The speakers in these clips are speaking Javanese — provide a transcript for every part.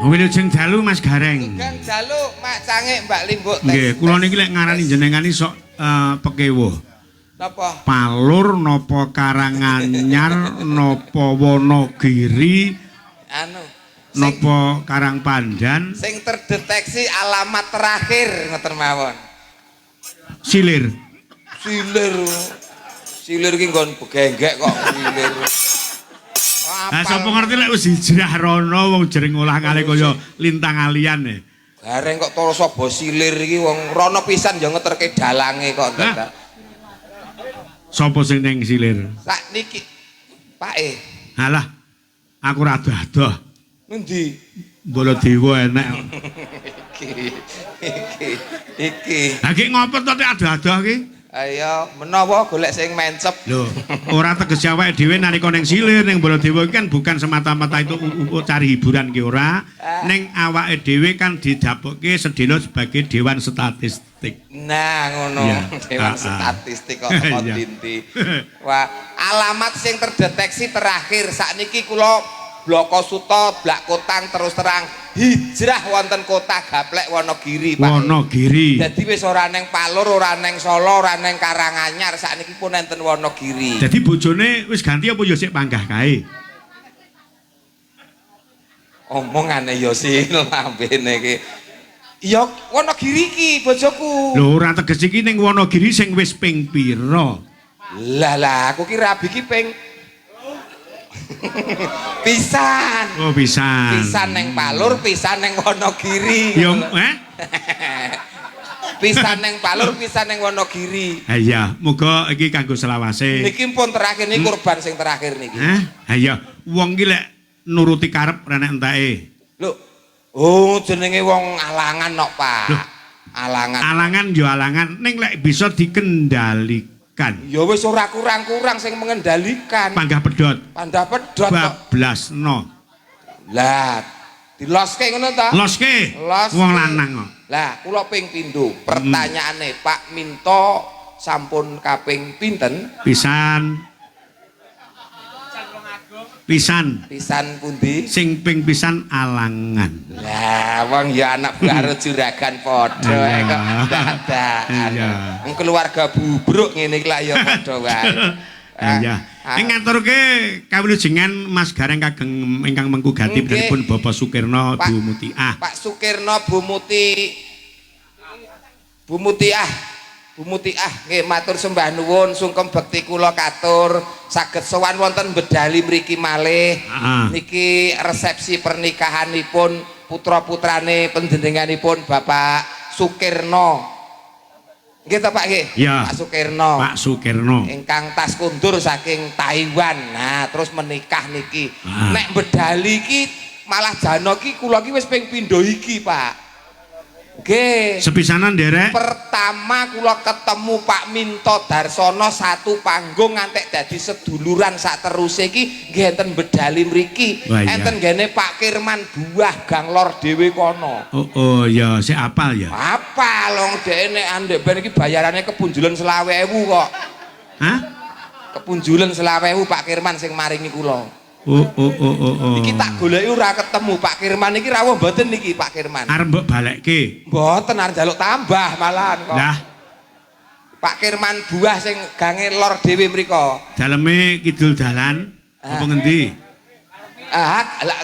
Wilujeng dalu Mas Gareng. Gang dalu Mak Cangik Mbak Limbuk. Nggih, kula niki lek ngarani jenengan sok pekewuh. Napa? Palur napa Karanganyar napa Wonogiri Anu. napa Karangpandan Sing terdeteksi alamat terakhir ngoten mawon. Silir. Silir. Silir ki nggon begenggek kok silir. Lah sapa ngerti lek wis hijrah rono wong jering olah kali kaya lintang alian e. Gareng kok toroso bos silir iki wong rono pisan ya ngeterke dalange kok dadak. Sapa sing ning silir? Sak niki Pake. Halah, aku ra adoh-adoh. Endi? Baladewa enek. Iki. Ha ki ngopo to nek adoh-adoh ki? Ayo menawa golek sing mencep. Lho, ora tegese awake dhewe nalika ning silir ning Baladewa kan bukan semata-mata itu cari hiburan ki ora. Ning awake dhewe kan didapokke sedina sebagai dewan statistik. Nah, ngono. Ya. Dewan statistik kok teko dinti. Wah, alamat sing terdeteksi terakhir sakniki kula Bloko Suto, Blak Kotang terus terang hijrah wonten kota Gaplek Wonogiri, Pak. Wonogiri. Dadi wis ora neng Palur, ora neng Solo, ora neng Karanganyar, sakniki pun enten Wonogiri. Jadi bojone wis ganti apa ya sik panggah kae? Omongane ya sih lambene iki. Ya Wonogiri iki bojoku. Lho ora teges iki ning Wonogiri sing wis ping pira? Lah aku ki rabi ki ping pisan. Oh pisan. Pisan neng Palur, pisan neng Wonogiri. Ya Pisan neng Palur, pisan neng Wonogiri. Ha iya, muga iki kanggo selawase. Niki pun terakhir niki kurban sing terakhir niki. Ha iya, wong iki lek nuruti karep ora nek enteke. Lho. Oh, jenenge wong alangan nok, Pak. Loh. Alangan. Alangan yo alangan, ning lek bisa dikendalikan. Ya wis ora kurang-kurang sing mengendalikan. Panggah pedhot. Pandah pedhot kok. Bablasno. Lah, diloske ngono ta? Loske. Loske. Wong lanang kok. Lah, kula ping pindho. Pertanyaane Pak Minto sampun kaping pinten? Pisan. Pisan. Pisan pundi? Sing ping pisan alangan. Lah, wong ya anak baru juragan padha kok dadakan. Wong keluarga bubruk ngene iki lak ya padha wae. Iya. Ing ngaturke kawilujengan Mas Gareng kageng ingkang mengku gati pun Bapak Sukirno Bu Mutiah. Pak Sukirno Bu Mutiah. Bu Mutiah nggih matur sembah nuwun sungkem bekti kula katur saged sowan wonten Bedali mriki malih. Niki resepsi pernikahanipun putra-putrane panjenenganipun Bapak Sukirno. Nggih ta Pak nggih? Ya. Pak Sukirno. Pak Sukirno. Ingkang tas kundur saking Taiwan. Nah, terus menikah niki. Nek Bedali iki malah jano ki kula ki wis ping pindho iki, Pak. Nggih. Sepisanan nderek. Pertama kula ketemu Pak Minto Darsono satu panggung ngantek dadi seduluran sak teruse iki nggih enten Bedali mriki. Enten gene Pak Kirman Buah Gang Lor dhewe kono. Oh ya, sik apal ya. Apal wong dhek nek andek ben iki bayarane kepunjulan 20.000 kok. Hah? Kepunjulan 20.000 Pak Kirman sing maringi kula. Oh. Iki tak goleki ora ketemu Pak Kirman iki rawuh mboten niki Pak Kirman. Arep mbok balekke. Mboten arep njaluk tambah malahan kok. Lah, Pak Kirman Buah sing gange lor dhewe mriko. daleme kidul dalan apa ngendi?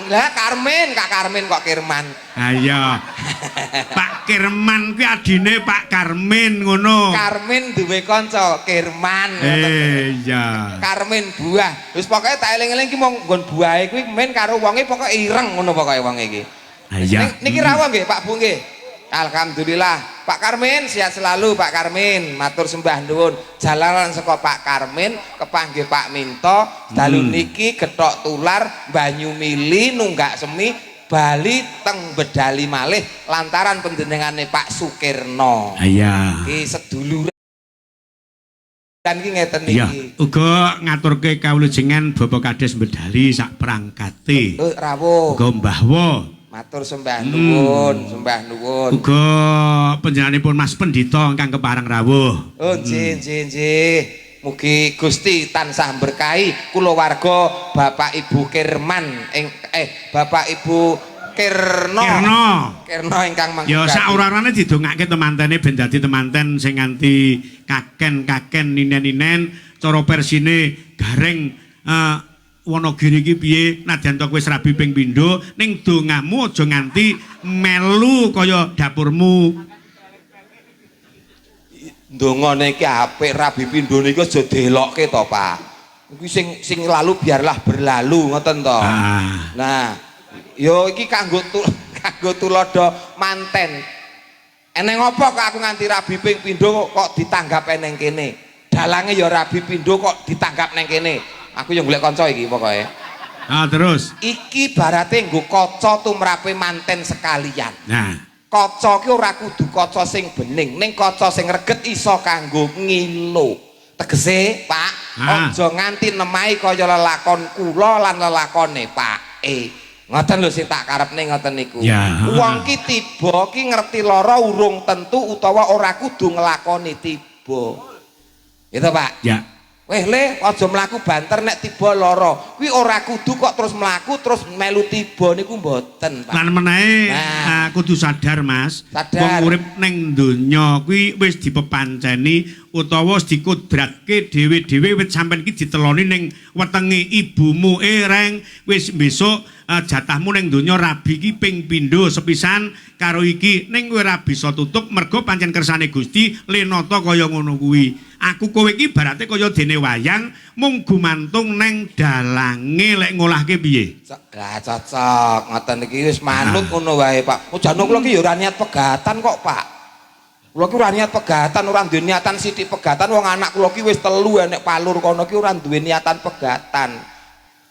Lah Karmen, Kak Karmen kok Kirman. Ha iya. Pak Kirman kuwi adine Pak Karmen ngono. Karmen duwe kanca Kirman. Iya. Karmen Buah. Wis pokoke tak eling-eling ki mung nggon buahe kuwi men karo wonge pokoke ireng ngono pokoke wonge iki. Ha iya. Niki rawuh nggih Pak Bu nggih. Alhamdulillah. Pak Karmen sehat selalu Pak Karmen. Matur sembah nuwun. Jalaran saka Pak Karmen kepanggih Pak Minto. Dalu niki gethok tular banyu mili nunggak semi bali teng Bedali malih lantaran panjenengane Pak Sukirno. Iya. Iki seduluran iki ngeten niki. Iya, uga ngaturke kawilujengan Bapak Kades Bedali sak prangkate. Rawuh. Uga Mbah Wo. Matur sembah nuwun, sembah nuwun. Uga panjenenganipun Mas Pendhita ingkang kepareng rawuh. Oh, nggih, nggih, nggih. Mugi Gusti tansah berkahi kulawarga Bapak Ibu Kirman Bapak Ibu Kirno ingkang mangkati. Ya sak ora-orane didongake temantene ben dadi temanten sing nganti kaken-kaken ninen-ninen cara persine gareng Wonogiri iki piye nadyan tok wis rabi ping pindho ning dongamu aja nganti melu kaya dapurmu. Ndongane iki apik rabi pindho niku aja delokke to, Pak. Iki sing lalu biarlah berlalu ngoten to. Nah, yo iki kanggo tulodo manten. Eneng apa kok aku nganti rabi ping pindho kok ditanggap eneng kene. Dalange ya rabi pindho kok ditanggap neng kene. Aku yang golek kanca iki pokoke. Terus iki barate nggo kaca tumrape manten sekalian. Nah, kaca ki ora kudu kaca sing bening, ning kaca sing reget iso kanggo ngilu. Tegese, Pak, aja nganti nemahi kaya lelakon kula lan lelakone Pak. Ngoten lho sing tak karepne ngoten niku. Wong ki tiba ki ngerti lara urung tentu utawa ora kudu nglakoni tiba. Gitu, Pak? Ya. Weh le, aja mlaku banter nek tiba lara. Kuwi ora kudu kok terus mlaku terus melu tiba niku mboten, Pak. Lan menahe kudu sadar, Mas. Wong urip ning donya kuwi wis dipepanceni utawa wis dikudratke dhewe-dhewe wis sampean iki diteloni ning wetenge ibumu reng wis besok jatahmu ning donya rabi iki ping pindho sepisan karo iki ning kowe ora bisa tutup mergo pancen kersane Gusti lenata kaya ngono kuwi. Aku kowe iki barate kaya dene wayang mung gumantung neng dalange lek ngolahke piye. Lah cocok ngoten iki wis manut ngono wae, Pak. Ojane kula ki ya ora niat pegatan kok, Pak. Kula ki ora niat pegatan, ora duwe niatan sithik pegatan wong anak kula ki wis 3 enek palur kono ki ora duwe niatan pegatan.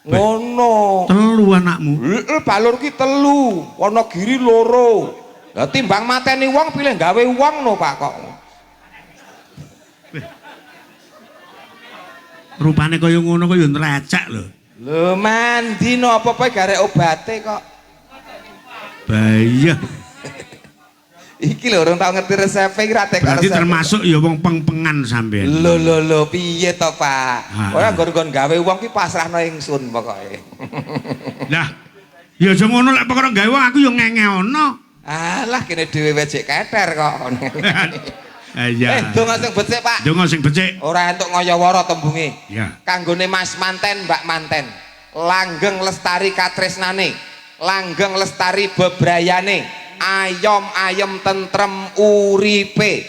Ngono. 3 anakmu. Heeh, palur ki 3, Wonogiri 2. Lah timbang mateni wong pilih gawe wong no, Pak kok. Rupane kaya ngono kok ya nrecek lho. Lho mandi no apa-apa garek obate kok. Bahaya. Iki lho urung tau ngerti resep iki ra tek. Berarti termasuk ya wong peng-pengan sampean. Lho piye to, Pak? Ora nggon gawe wong ki pasrahno ingsun pokoke. Lah, ya aja ngono lek perkara gawe wong aku ya ngengeono. Alah kene dhewe wejek keter kok. Iya. Donga sing becik, Pak. Donga sing becik. Ora entuk ngayawara tembunge. Ya. Kanggone Mas manten, Mbak manten. Langgeng lestari katresnane, langgeng lestari bebrayane, ayom-ayem tentrem uripe.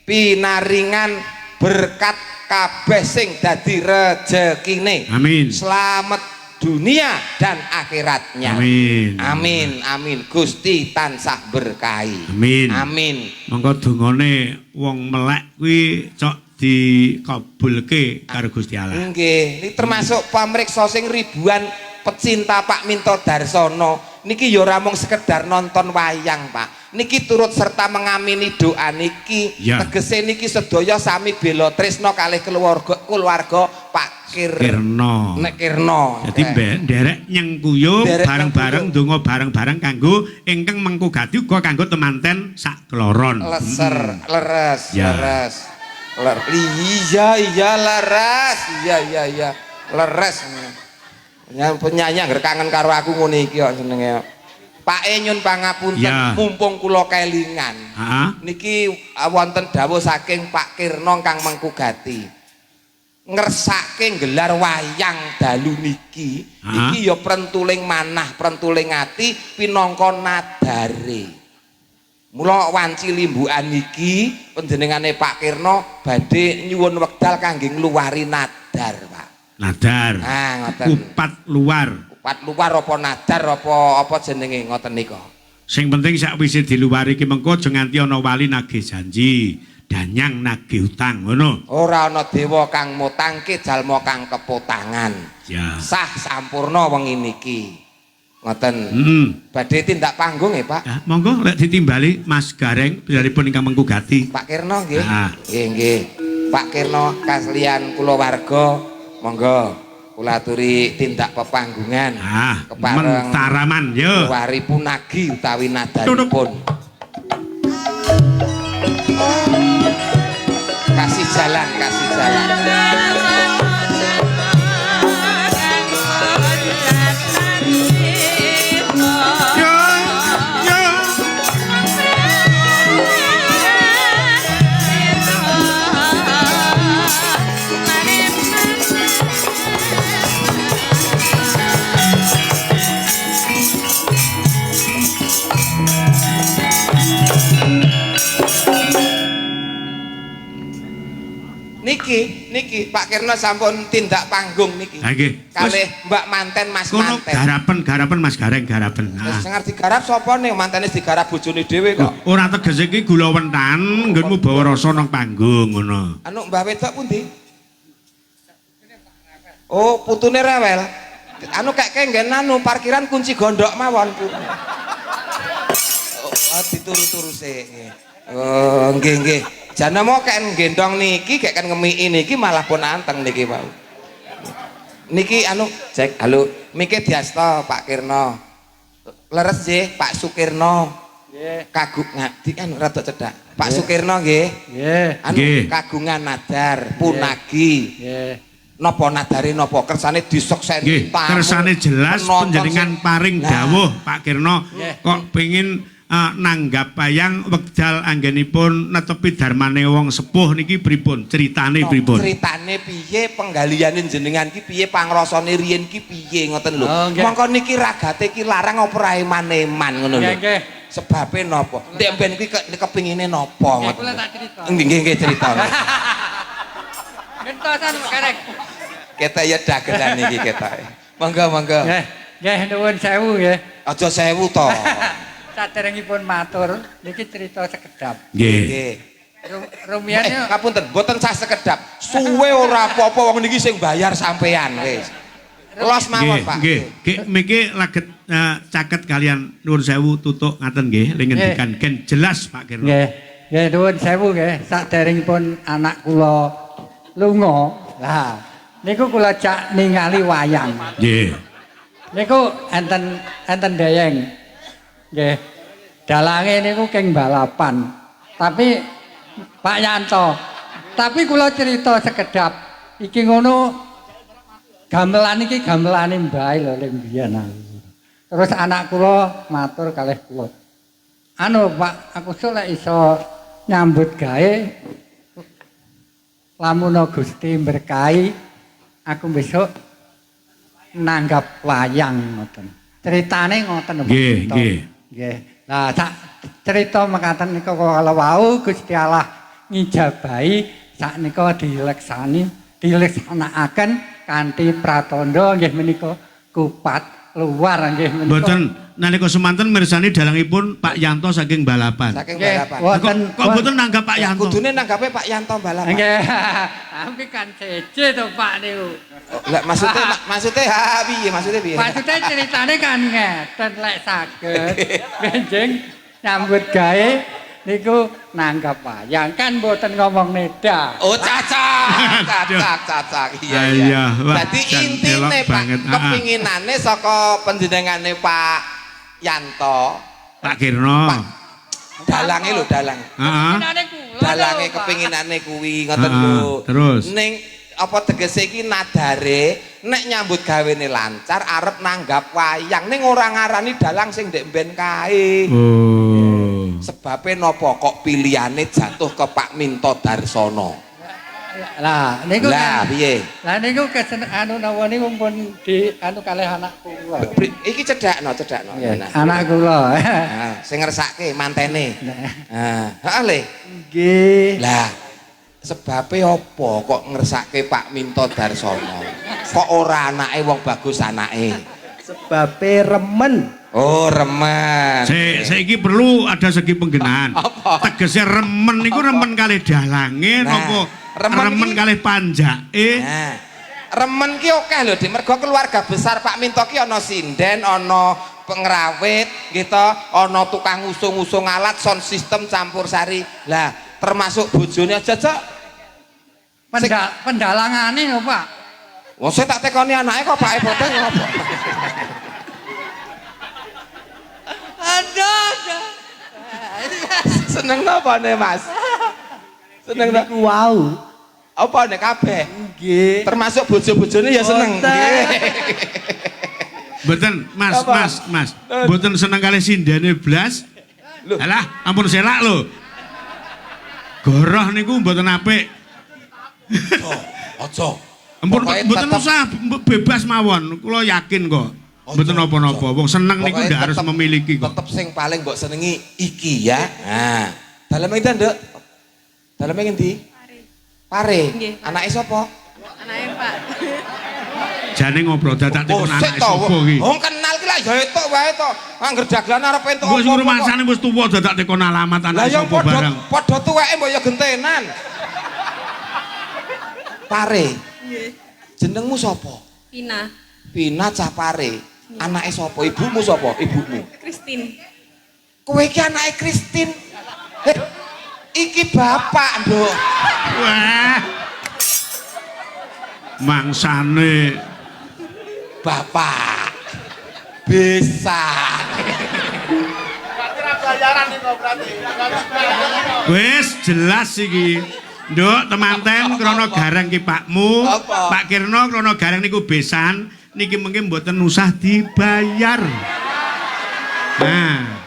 Pinaringan berkat kabeh sing dadi rejekine. Amin. Selamat dunia dan akhiratnya. Amin. Amin. Gusti tansah berkahi. Amin. Amin. Monggo dongane wong melek kuwi cok dikabulke karo Gusti Allah. Nggih, ini termasuk pamriksa sing ribuan pecinta Pak Minto Darsono. Niki ya ora mung sekedar nonton wayang, Pak. Niki turut serta mengamini doa niki. Tegese niki sedaya sami bela tresna kalih keluarga Pak Kirno. Nek Kirno. Dadi nderek nyengkuyung bareng-bareng donga bareng-bareng kanggo ingkang mengkugati uga kanggo temanten sak kloron. Leres. Iya leres. Iya. Leres. Penyanyi angger kangen karo aku ngene iki kok senenge. Pak nyun pangapunten mumpung kula kelingan. Niki wonten dawuh saking Pak Kirno kang mengkugati. Ngersake gelar wayang dalu niki ya prentuling manah, prentuling ati pinangka nadare. Mula wanci limbukan niki panjenengane Pak Kirno badhe nyuwun wekdal kangge ngluwari nadar, Pak. Nadar. Ngoten. Kupat luar apa nadar apa jenenge ngoten nika. Sing penting sakwise diluwari ki mengko aja nganti ana wali nagih janji, danyang nagih utang ngono. Ora ana dewa kang mutangke jalma kang keputangan. Ya. Sah sampurna wengi niki. Ngoten. Badhe tindak panggung ya, Pak. Ya, monggo lek ditimbali Mas Gareng biaripun ingkang mengkugati. Pak Kirno nggih. Nggih. Pak Kirno kaslian kulawarga monggo kula aturi tindak pepanggungan kepareng mentaraman yo wari punagi utawi nadanipun kasih jalan niki Pak Kirna sampun tindak panggung niki. Nggih. Kalih Mbak Manten Mas Manten. Garapen Mas Gareng garapen. Sing ngerti garap sapa ning mantene digarap bojone dhewe kok. Ora tegese iki gula wentan nggonmu bawa rasa nang panggung ngono. Anu Mbah wedok pundi? Oh, putune rewel. Anu kek nggen anu parkiran kunci gondok mawon, Bu. Oh, dituru-turu sik. Oh, nggih. Jana mau kan gendong niki, kayak kan ngemi niki malah pun anteng niki Pak. Niki anu cek, halo, miki diasta Pak Kirna. Leres nggih Pak Sukirno. Nggih. Kaguk ngadi anu rada cedhak. Pak Sukirno nggih. Nggih. Anu kagungan nadar, punagi. Nggih. Napa nadare napa kersane disekseni tamu. Kersane jelas panjenengan paring dawuh Pak Kirna kok pengin nanggap wayang wekdal anggenipun netepi darmane wong sepuh niki pripun ceritane pripun ceritane piye penggaliane jenengan ki piye pangrasane riyen ki piye ngoten lho mongko niki ragate ki larang apa rae maneman ngono lho nggih sebabe napa ndek ben ki kepingine napa ngoten nggih cerita gentosan karek kita ya dagelan niki ketok monggo nggih nuwun sewu nggih aja sewu to saderengipun matur niki cerita sekedap. Nggih. Rumiyin ngapunten, mboten sah sekedap. Suwe ora apa-apa wong niki sing bayar sampean wis. Los mawon, Pak. Nggih. Miki laget caket kalian nuwun sewu tutuk ngaten nggih ngendikan gen jelas Pak Kirna. Nggih nuwun sewu nggih saderengipun anak kula lunga. Lah niku kula cak ningali wayang. Nggih. Niku enten dayeng. Nggih. Dalange niku keng balapan. Tapi Pak Yanto, tapi kula cerita sekedap iki ngono gamelan iki gamelane mbae lho ning biyen. Terus anak kula matur kalih kula. Anu Pak, aku lek iso nyambut gawe lamun Gusti berkahi aku besok nanggap wayang ngoten. Ceritane ngoten Pak. Nggih. Nggih. Lah sak cerita mekaten nika kala wau Gusti Allah ngijabahi saknika dileksanakaken kanthi pratandha nggih menika kupat luar nggih menika. Mboten nalika semanten mirsani dalangipun Pak Yanto saking balapan. Saking balapan. Kok mboten nanggap Pak Yanto? Kudune nanggape Pak Yanto balapan. Nggih. Tapi kan seje to Pak niku. Lah maksudnya piye? Maksudnya ceritane kan ngeten lek saged benjing nyambut gawe niku nanggap wayang kan mboten ngomong neda. Oh cacak. Iya. Dadi intine Pak kepinginane saka panjenengane Pak Yanto, Pak Kirna. Dalange lho dalang. Heeh. Dalange kepinginane kuwi ngoten lho. Terus ning apa tegese iki nadare nek nyambut gawene lancar arep nanggap wayang ning ora ngarani dalang sing ndek mben kae. Oh. Sebabe napa kok pilihane jatuh ke Pak Minto Darsono? Lah niku lah piye? Lah niku anu napa niku pun di anu kalih anak kula. Iki cedhakno. Anak kula. Nah, sing ngersake mantene. Heeh le. Nggih. Lah sebabe apa kok ngersake Pak Minto Darsono? Kok ora anake wong bagus anake? Sebabe remen. Oh, remen. Saiki perlu ada segi penggenaan. Tegese remen niku remen kalih dalange napa remen kalih panjake? Nah, remen ki akeh lho, Dik. Mergo keluarga besar Pak Minto ki ana sinden, ana pengrawit, gitu, ana tukang usung-usung alat sound system campur sari. Lah, termasuk bojone aja, Cok. Pendalangane lho, Pak. Wong saya tak tekoni anake kok Pak Boten ngopo. Aduh. Seneng napa nih Mas? Seneng napa? Wow. Apa nih kabeh? Nggih. Termasuk bojo-bojone ya seneng. Nggih. Mboten, Mas, Apa? Mas. Mboten seneng kali sindane blas. Lho. Alah, ampun selak lho. Goroh niku mboten apik. Aja. Ampun Pokoknya mboten tetep- usah bebas mawon. Kula yakin kok. Mboten napa-napa. Wong seneng niku Pokoknya ndak harus tetep- memiliki kok. Tetep sing paling mbok senengi iki ya. Nah, daleme ngendi, Nduk? Daleme ngendi? Pare. Nggih. Anake sapa? Anake Pak. Jane ngobrol dadak tekon sik anake to, sapa iki. wong kenal ki lah ya etuk wae to. Angger dagelan arep entuk Wis apa-apa kok. rumasane wis tuwa dadak tekon alamat Lah anake ya sapa barang. padha tuweke mbok ya gentenan. Pare. Nggih. Jenengmu sapa? Pina. Pina cah Pare. Anake sapa? Ibumu sapa? Ibumu. Kristin. Kowe iki anake Kristin. Iki bapak, Nduk. Wah. Mangsane Bapak. Bisa. wis jelas iki. Nduk, temanten krana garang ki Pakmu, Apa? Pak Kirna krana garang niku besan, niki mengke mboten usah dibayar. Nah,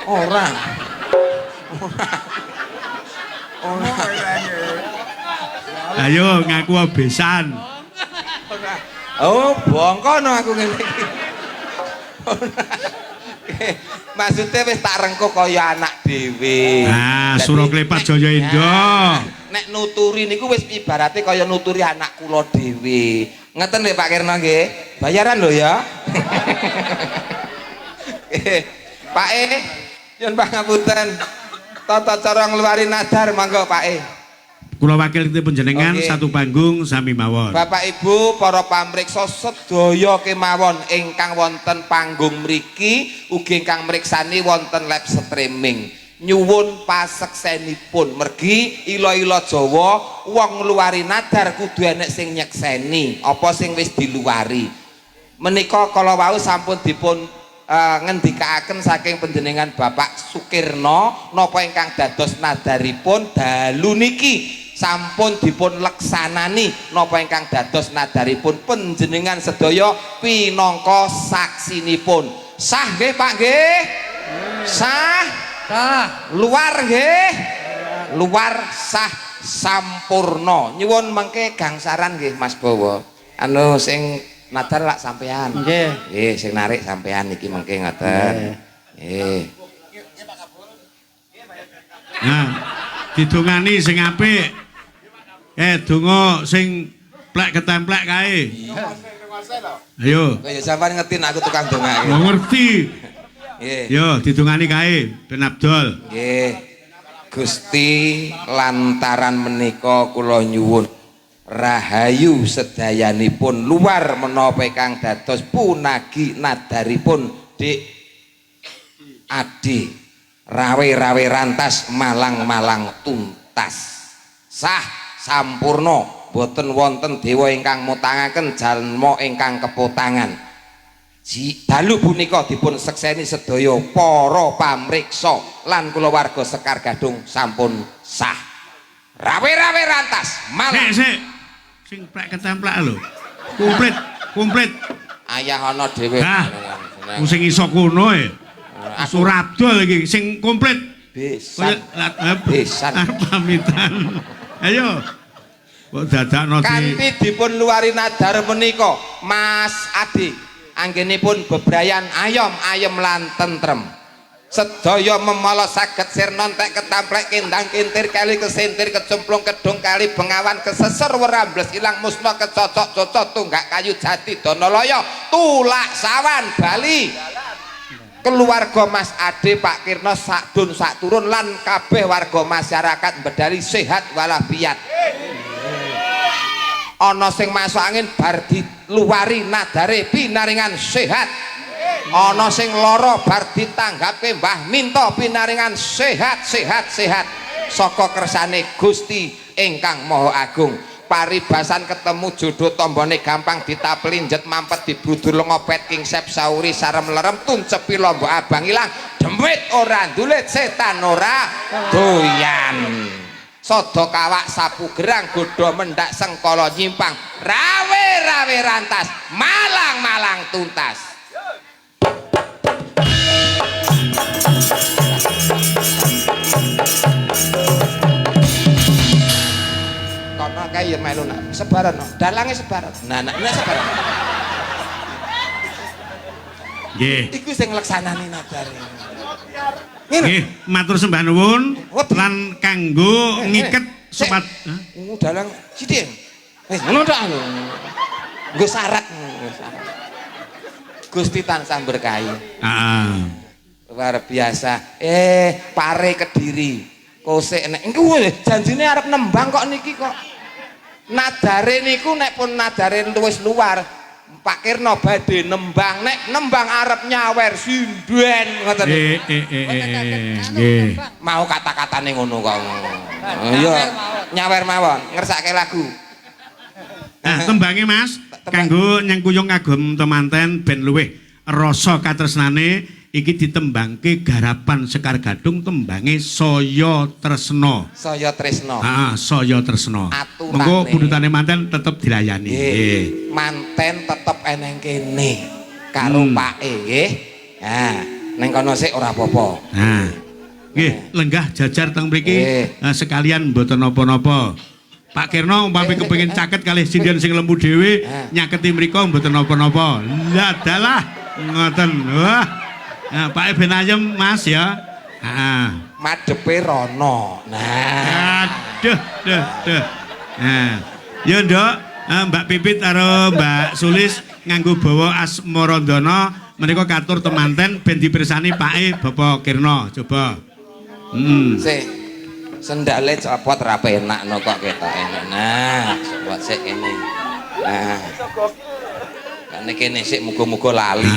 Orang. ayo ngaku besan. Oh, bongkono aku ngene iki. Maksudnya wis tak rengko kaya anak dhewe. Nah, Jadi, Sura Klepat Jaya Indah. Nek nuturi niku wis ibarate kaya nuturi anak kula dhewe. Ngeten nggih Pak Kirna nggih. Bayaran lho ya. Pak nyuwun pangapunten. Tata cara ngluwari nadar monggo Pak Kula wakil kita panjenengan Oke. satu panggung sami mawon. Bapak Ibu para pamriksa sedaya kemawon ingkang wonten panggung mriki ugi ingkang mriksani wonten live streaming nyuwun paseksenipun mergi ila-ila Jawa wong ngluwari nadar kudu enek sing nyekseni apa sing wis diluwari menika kala wau sampun dipun ngendikaaken saking panjenengan Bapak Sukirna napa ingkang dados nadaripun dalu niki sampun dipun leksanani napa ingkang dados nadaripun panjenengan sedaya pinangka saksinipun. Sah nggih Pak nggih? Sah? Sah. Luar nggih? Luar sah sampurna. Nyuwun mengke gangsaran nggih Mas Bowo. Anu sing nadar lak sampean. Nggih. Nggih, sing narik sampean iki mengke ngoten. Nggih. Nah, didongani sing apik. Donga sing plek ketemplek kae. Ayo, Kaya sampean ngerti nek aku tukang dongake. lo ngerti. Nggih. Yo, didongani kae Ben Abdul. Nggih. Gusti lantaran menika kula nyuwun rahayu sedayanipun luar menapa ingkang dados punagi nadaripun Dik Adi rawe-rawe rantas malang-malang tuntas sah sampurna boten wonten dewa ingkang mutangaken jalma ingkang keputangan dalu punika dipun sekseni sedaya para pamriksa lan kulawarga Sekar Gadung sampun sah rawe-rawe rantas malang Sik. Sing plek ketemplek lho. Komplit. ayah ana dhewe Nah, sing iso kono e. Surabdol iki sing komplit. besan Besan. Pamitan. Ayo. Kok dadakno kanthi dipun luari nadar menika Mas Adi anggenipun bebrayan ayom lan tentrem sedaya memala saged sirna entek ketamplek kendang kintir kali kesintir kecemplung kedung kali bengawan keseser werambles ilang musna kecocok-cocok tunggak kayu jati Donaloyo tulak sawan Bali keluarga Mas Ade Pak Kirna sakdun sakturun lan kabeh warga masyarakat Bedali sehat walafiat ana sing masuk angin bar diluwari nadare pinaringan sehat ana sing lara bar ditanggapke Mbah Minto pinaringan sehat saka kersane Gusti ingkang Maha Agung paribasan ketemu jodoh tombone gampang ditaplinjet mampet dibrudur ngopet king sep sauri sarem lerem tuncepi lombok abang ilang demit ora ndulit setan ora doyan sodo kawak sapu gerang godho mendak sengkala nyimpang rawe rawe rantas malang malang tuntas. Kono kae ya melu nak sebaran no. Dalange sebaran. Nah, sebaran. Nggih. Iku sing ngleksanani nadare. Nggih, matur sembah nuwun lan kanggo ngiket sopat. Dalang sithik. Wis ngono tok. Nggo syarat. Gusti tansah berkahi. Heeh. Luar biasa. Pare Kediri. Kosek nek engko janjine arep nembang kok niki kok. Nadare niku nek pun nadare wis luar Pak Kirno badhe nembang nek nembang arep nyawer sinden ngoten niku. Nggih. Mau kata-katane ngono kok. Iya, nyawer mawon, ngersake lagu. Nah, tembange Mas kanggo nyengkuyung kagem temanten ben luwih rasa katresnane iki ditembangke garapan Sekar Gadung tembange Saya Tresna. Saya Tresna. Heeh, Saya Tresna. Aturane. Mengko pundutane manten tetep dilayani. Nggih. Manten tetep eneng kene karo pake nggih. Nah, ning kono sik ora apa-apa. Nah. Nggih, lenggah jajar teng mriki sekalian mboten napa-napa. Pak Kirno umpami kepengin caket kalih sinden sing lembu dhewe nyaketi mriko mboten napa-napa. Lah dalah ngoten. Wah. Nah, Pak ben ayem Mas ya. Heeh. Madepe rono. Nah. Aduh, duh. Nah. Ya, Nduk, Mbak Pipit karo Mbak Sulis nganggo bawa Asmarandana menika katur temanten ben dipirsani Pake Bapak Kirno. Coba. Sik. Sendale copot ra penakno kok ketoke. Nah, copot sik kene. Nah. Kene kene sik muga-muga lali.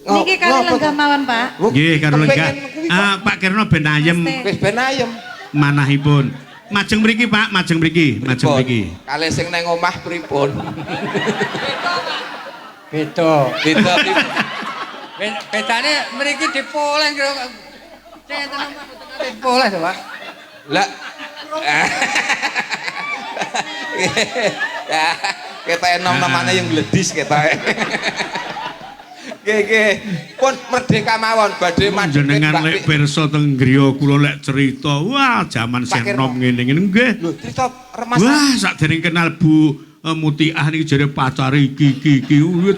Niki karo lenggah mawon, Pak. Nggih, karo lenggah. Pak Kirno ben ayem. Wis ben ayem. Manahipun. Majeng mriki, Pak, majeng mriki, majeng mriki. Kalih sing nang omah pripun? Beda. Beda. Bedane mriki dipoleh kira. Sing enten omah boten dipoleh to, Pak. Lah. Ya, kita enom-nomane yang gledis kita. Nggih. Pun merdeka mawon badhe Jenengan lek pirsa teng griya kula lek cerita, wah jaman senom ngene-ngene nggih. Lho, cerita remas. Wah, sakdereng kenal Bu Mutiah niki jare pacare iki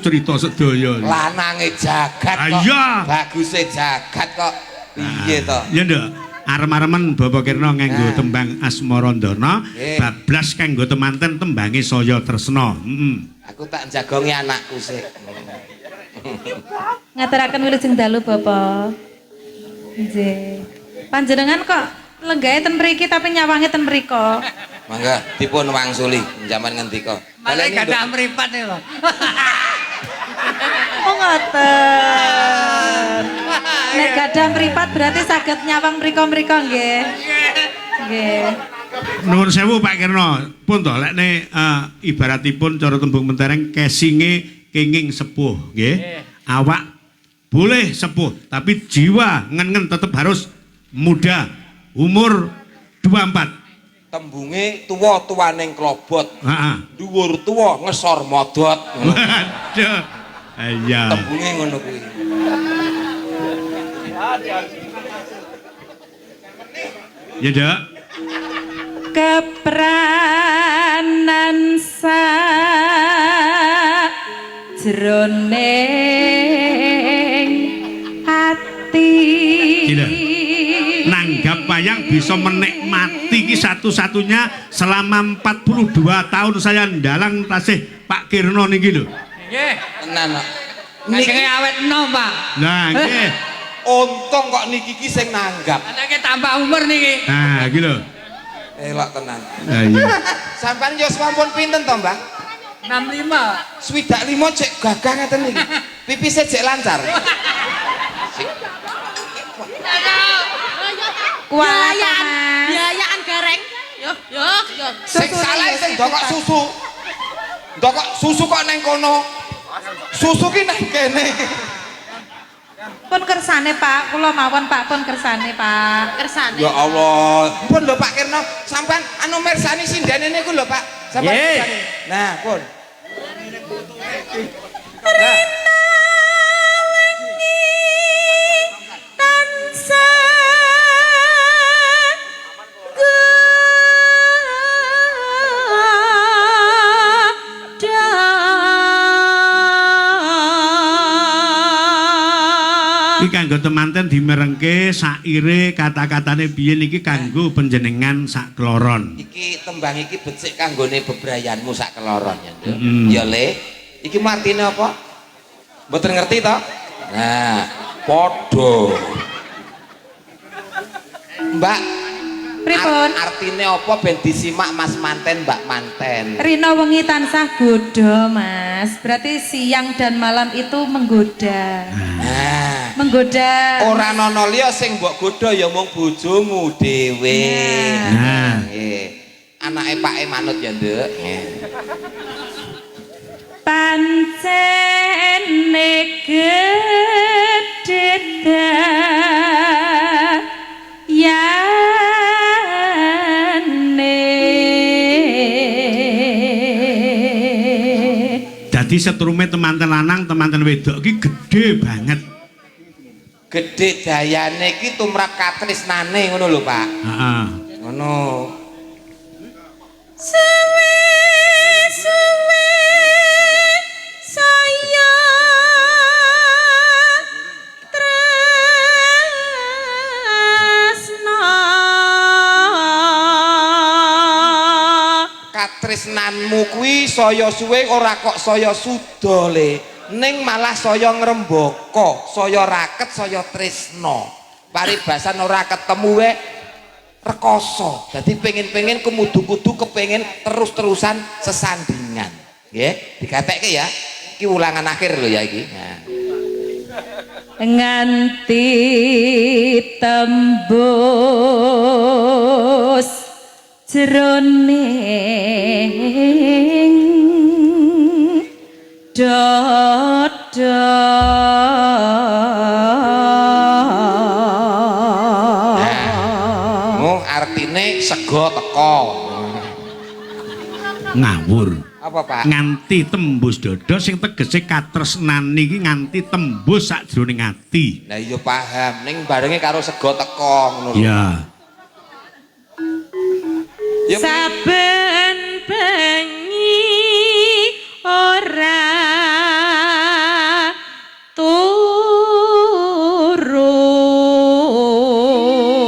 cerita sedaya. Lanange jagat kok. Iya. Baguse jagat kok. Piye to? Ya, Nduk. Arem-aremen Bapak Kirno nganggo tembang Asmarandana, bablas kanggo temanten tembange Saya Tresna. Aku tak jagongi anakku sik. Ngaturaken wilujeng dalu, Bapak. Nggih. Panjenengan kok lenggahe ten mriki tapi nyawange ten mriko. Mangga dipun wangsuli jaman ngendika. Malah gadah mripat lho. Oh ngoten. Nek gadah mripat berarti saged nyawang mriko-mriko nggih. Nggih. Nuwun sewu Pak Kirno, pun to lekne ibaratipun cara tembung mentereng kesinge kenging sepuh nggih. Awak boleh sepuh, tapi jiwa ngen-ngen tetap harus muda. Umur 24. Tembunge tuwa-tuwaning klobot. Heeh. Dhuwur tuwa ngesor modot. Waduh. Iya. Tembunge ngono kuwi. Ya, Dok. Kepranan sajroning ati. Gila. Nanggap wayang bisa menikmati ki satu-satunya selama 42 tahun saya ndalang tasih Pak Kirno niki lho. Nggih. Tenan kok. Niki awet enom, Pak. Lah nggih. Untung kok niki ki sing nanggap. Anake tambah umur niki. Nah, iki lho. Elok tenan. Lah iya. Sampeyan yo sampun pinten to, Mbah? 65. Swidak 5 cek gagah ngeten niki. Pipise cek lancar. Kuala Biayaan, Mas. biayaan gareng. Yo. Sing salah sing ndokok susu. Ndokok susu kok neng kono. Susu ki neng kene. Pun kersane Pak, kula mawon Pak pun kersane Pak. Kersane. Ya Allah. Pun lho Pak Kirno, sampean anu mirsani sindene niku lho Pak. Sampean Ye. mirsani. Nah, pun. Iki kanggo temanten dimerengke saire kata-katane biyen iki kanggo panjenengan sak kloron. Iki tembang iki becik kanggone bebrayanmu sak keloron ya, Nduk. Mm. Ya Le. Iki martine apa? Mboten ngerti to? Nah, padha. Mbak, Pripun? artine apa ben disimak Mas Manten, Mbak Manten? Rina wengi tansah godha, Mas. Berarti siang dan malam itu menggoda. Nah, Menggoda. ora ana liya sing mbok godha ya mung bojomu dhewe. Nah. Nggih. Anake Pake Manut ya, Nduk. Nggih. Pancene gedhe dayane. Dadi setrume temanten lanang, temanten wedok iki gedhe banget. Gedhe dayane iki tumrap katresnane ngono lho, Pak. Heeh. Ngono. Suwe-suwe saya tresna. Katresnanmu kuwi saya suwe ora kok saya suda le, ning malah saya ngrembaka, saya raket, saya tresna. Paribasan ora ketemu wae rekoso. Dadi pengen-pengen kudu kepengin terus-terusan sesandingan. Nggih, dikatekke ya. Iki ulangan akhir lho ya iki. Nah. Nganti tembus jroning dada. Oh, artine sego teko. Ngawur. Apa, Pak? Nganti tembus dada sing tegese katresnani iki nganti tembus sakjroning ati. Lah iya paham, ning barenge karo sego teko ngono lho. Ya. Ya, Saben bengi ora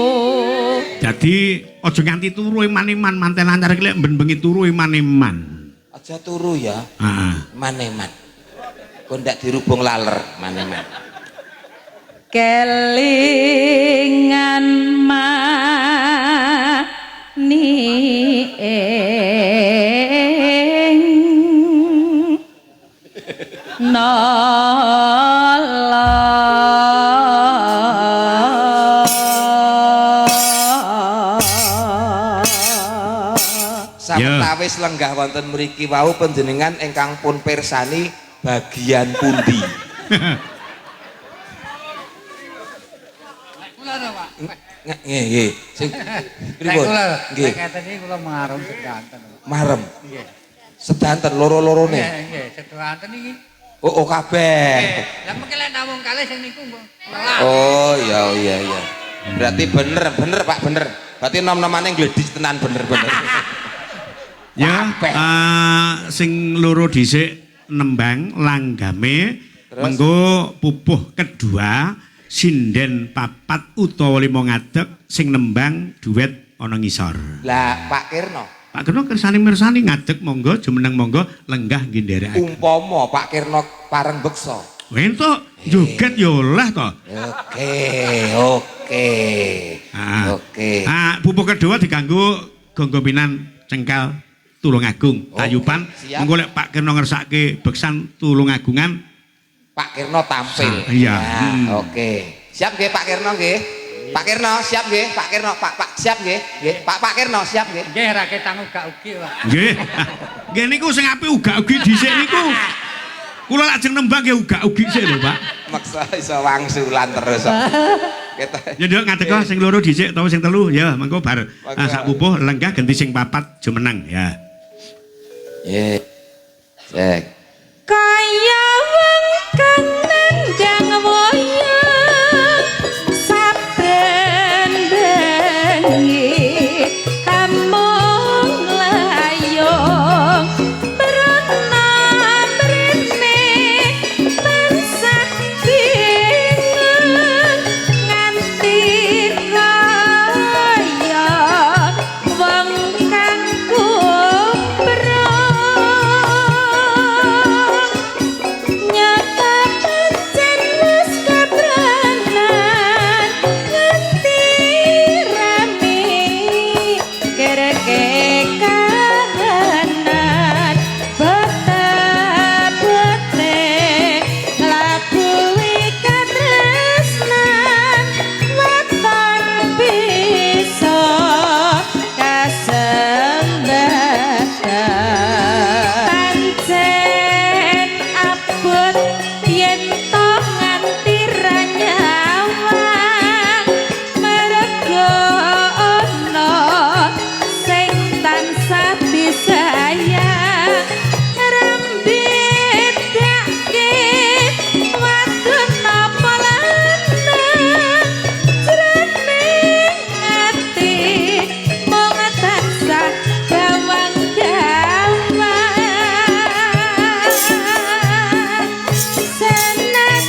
turu. Jadi aja nganti turu iman-iman manten anyar iki lek ben-bengi turu iman-iman. aja turu ya. Heeh. Maneman. Kok ndak dirubung laler, maneman. Kelingan mani ing nala. Sawetawis lenggah wonten mriki wau panjenengan ingkang pun pirsani bagian pundi? Nggih, nggih. Sing pripun? Nggih. Ngeten iki kula marem sedanten. Marem. Nggih. Sedanten loro-lorone. Nggih, sedanten iki. Oh, kabeh. Lah mengke lek namung kalih sing niku mbok. Oh, iya iya iya. Berarti bener Pak, bener. Berarti nom-nomane gledis tenan bener-bener. Ya, Kabeh. sing loro dhisik nembang langgame Terus? mengko pupuh kedua sinden papat utawa lima ngadeg sing nembang duet ana ngisor. Lah Pak Kirno, Pak Keno kersane mirsani ngadeg monggo jumeneng monggo lenggah nggih nderekaken. umpama Pak Kirno pareng beksa. Entuk joget ya oleh to. Oke. Ah. Oke. Pupuh kedua diganggu gonggominan cengkal Tulungagung Tayupan. siap. Mengko lek Pak Keno ngersake beksan Tulungagungan Pak Kirno tampil. Iya. Ya, oke. Siap nggih Pak Kirno nggih? Pak Kirno siap nggih, Pak Kirno, Pak siap nggih. Nggih, Pak Kirno siap nggih. Nggih ra ketang uga-ugi, Pak. Nggih. Nggih niku sing apik uga-ugi dhisik niku. Kula lajeng nembang nggih uga-ugi sik lho, Pak. Maksa iso wangsulan terus. Kita. Ya nduk ngadeg sing loro dhisik utawa sing telu ya mengko bar sak pupuh lenggah ganti sing papat jumeneng ya. Nggih. Cek. Kaya wong kang nandang wayang saben bengi kamong layong merana mrene tansah bingung nganti kaya wong kang kumprong nyata pancen wis kabranan nganti rame kereke kahanan bata-bate labuhi katresnan waton bisa kasembatan pancen abot yen to nganti ra nyawang merga ana sing tansah disayang rambedake wadon napa lanang jroning ati mung tansah gawang-gawang senajan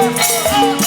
oh, oh.